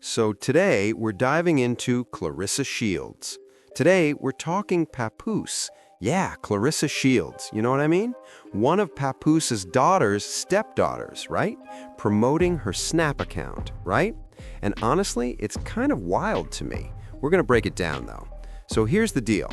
So today we're diving into Claressa Shields. Today we're talking Papoose. Yeah, Claressa Shields, you know what I mean? One of Papoose' daughter's stepdaughters, right? Promoting her Snap account, right? And honestly, it's kind of wild to me. We're going to break it down though. So here's the deal.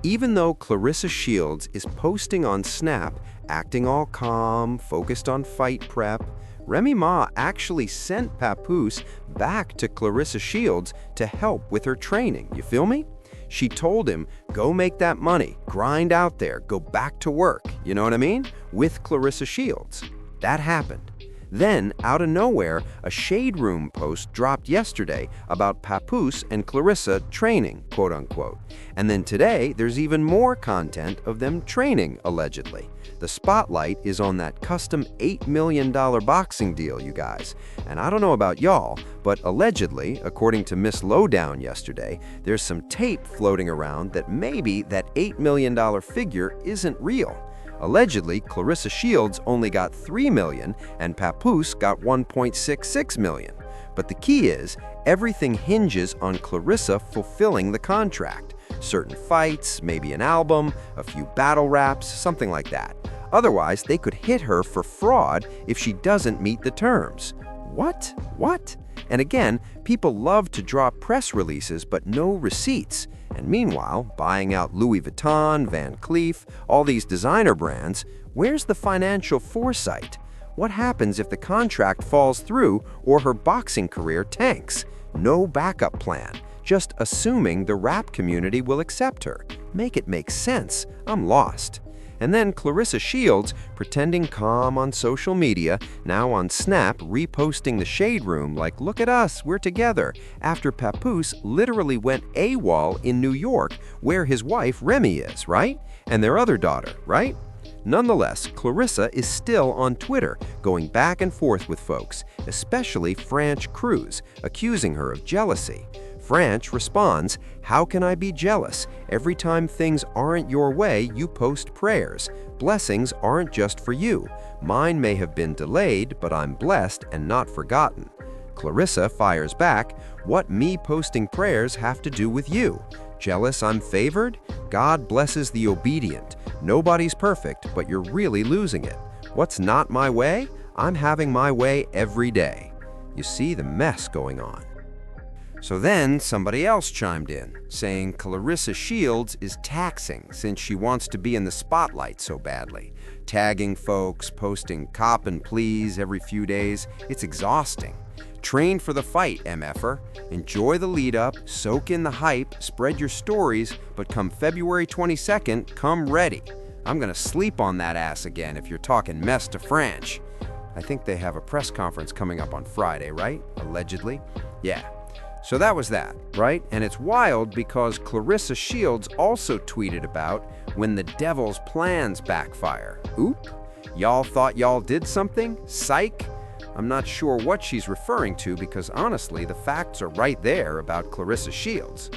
Even though Claressa Shields is posting on Snap, acting all calm, focused on fight prep, Remy Ma actually sent Papoose back to Claressa Shields to help with her training, you feel me? She told him, go make that money, grind out there, go back to work, you know what I mean? With Claressa Shields. That happened. Then, out of nowhere, a Shade Room post dropped yesterday about Papoose and Claressa training, quote unquote. And then today, there's even more content of them training, allegedly. The spotlight is on that custom $8 million boxing deal, you guys. And I don't know about y'all, but allegedly, according to Miss Lowdown yesterday, there's some tape floating around that maybe that $8 million figure isn't real. Allegedly, Claressa Shields only got $3 million and Papoose got $1.66 million. But the key is, everything hinges on Claressa fulfilling the contract. Certain fights, maybe an album, a few battle raps, something like that. Otherwise, they could hit her for fraud if she doesn't meet the terms. What? What? And again, people love to drop press releases but no receipts. And meanwhile, buying out Louis Vuitton, Van Cleef, all these designer brands, where's the financial foresight? What happens if the contract falls through or her boxing career tanks? No backup plan, just assuming the rap community will accept her. Make it make sense. I'm lost. And then Claressa Shields, pretending calm on social media, now on Snap reposting the Shade Room like, look at us, we're together, after Papoose literally went AWOL in New York, where his wife Remy is, right? And their other daughter, right? Nonetheless, Claressa is still on Twitter, going back and forth with folks, especially Franch Cruz, accusing her of jealousy. Franch responds, how can I be jealous? Every time things aren't your way, you post prayers. Blessings aren't just for you. Mine may have been delayed, but I'm blessed and not forgotten. Claressa fires back, what me posting prayers have to do with you? Jealous I'm favored? God blesses the obedient. Nobody's perfect, but you're really losing it. What's not my way? I'm having my way every day. You see the mess going on. So then somebody else chimed in, saying Claressa Shields is taxing since she wants to be in the spotlight so badly. Tagging folks, posting cop and please every few days, it's exhausting. Train for the fight, MFer. Enjoy the lead up, soak in the hype, spread your stories, but come February 22nd, come ready. I'm gonna sleep on that ass again if you're talking mess to Franch. I think they have a press conference coming up on Friday, right? Allegedly. Yeah. So that was that, right? And it's wild because Claressa Shields also tweeted about when the devil's plans backfire. Oop, y'all thought y'all did something? Psych? I'm not sure what she's referring to because honestly, the facts are right there about Claressa Shields.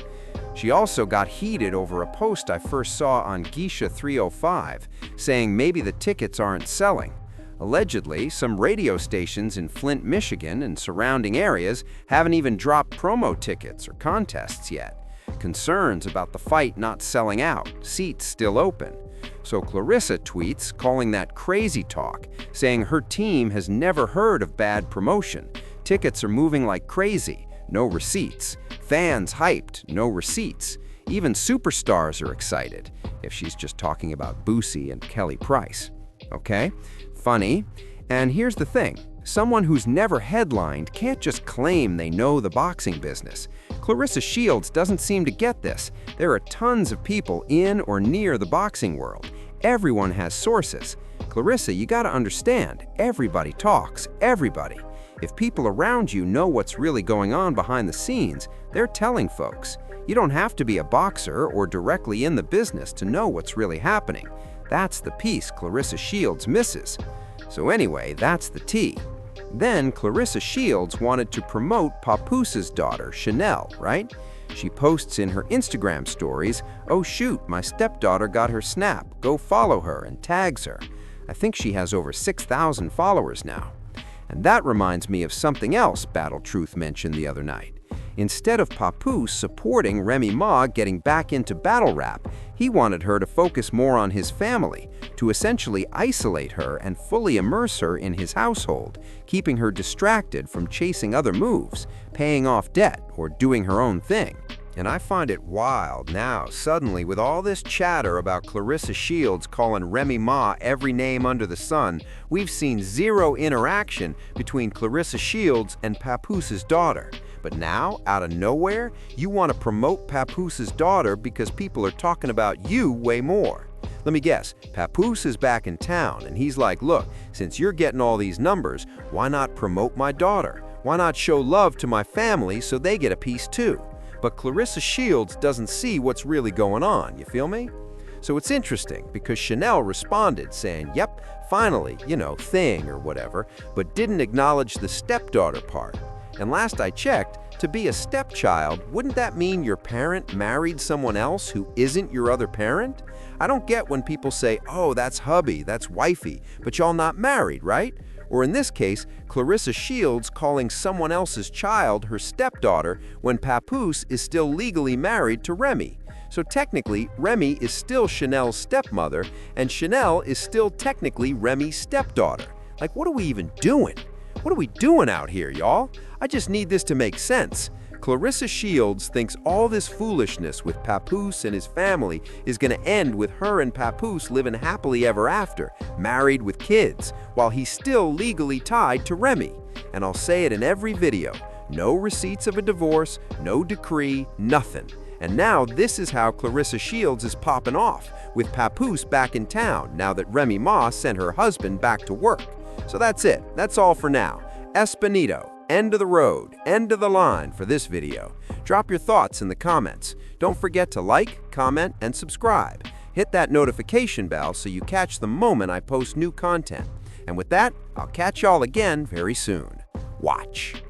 She also got heated over a post I first saw on Geisha 305 saying maybe the tickets aren't selling. Allegedly, some radio stations in Flint, Michigan and surrounding areas haven't even dropped promo tickets or contests yet. Concerns about the fight not selling out, seats still open. So Claressa tweets calling that crazy talk, saying her team has never heard of bad promotion. Tickets are moving like crazy, no receipts. Fans hyped, no receipts. Even superstars are excited, if she's just talking about Boosie and Kelly Price. Okay? Funny. And here's the thing. Someone who's never headlined can't just claim they know the boxing business. Claressa Shields doesn't seem to get this. There are tons of people in or near the boxing world. Everyone has sources. Claressa, you gotta understand, everybody talks, everybody. If people around you know what's really going on behind the scenes, they're telling folks. You don't have to be a boxer or directly in the business to know what's really happening. That's the piece Claressa Shields misses. So anyway, that's the tea. Then Claressa Shields wanted to promote Papoose' daughter, Chanel, right? She posts in her Instagram stories, oh shoot, my stepdaughter got her Snap, go follow her, and tags her. I think she has over 6,000 followers now. And that reminds me of something else Battle Truth mentioned the other night. Instead of Papoose supporting Remy Ma getting back into battle rap, he wanted her to focus more on his family, to essentially isolate her and fully immerse her in his household, keeping her distracted from chasing other moves, paying off debt, or doing her own thing. And I find it wild now, suddenly, with all this chatter about Claressa Shields calling Remy Ma every name under the sun, we've seen zero interaction between Claressa Shields and Papoose' daughter. But now, out of nowhere, you want to promote Papoose' daughter because people are talking about you way more. Let me guess, Papoose is back in town, and he's like, look, since you're getting all these numbers, why not promote my daughter? Why not show love to my family so they get a piece too? But Claressa Shields doesn't see what's really going on, you feel me? So it's interesting because Chanel responded saying, yep, finally, thing or whatever, but didn't acknowledge the stepdaughter part. And last I checked, to be a stepchild, wouldn't that mean your parent married someone else who isn't your other parent? I don't get when people say, oh, that's hubby, that's wifey, but y'all not married, right? Or in this case, Claressa Shields calling someone else's child her stepdaughter when Papoose is still legally married to Remy. So technically, Remy is still Chanel's stepmother, and Chanel is still technically Remy's stepdaughter. Like, what are we even doing? What are we doing out here, y'all? I just need this to make sense. Claressa Shields thinks all this foolishness with Papoose and his family is going to end with her and Papoose living happily ever after, married with kids, while he's still legally tied to Remy. And I'll say it in every video, no receipts of a divorce, no decree, nothing. And now this is how Claressa Shields is popping off, with Papoose back in town now that Remy Ma sent her husband back to work. So that's it. That's all for now. Espinito, end of the road, end of the line for this video. Drop your thoughts in the comments. Don't forget to like, comment, and subscribe. Hit that notification bell so you catch the moment I post new content. And with that, I'll catch y'all again very soon. Watch.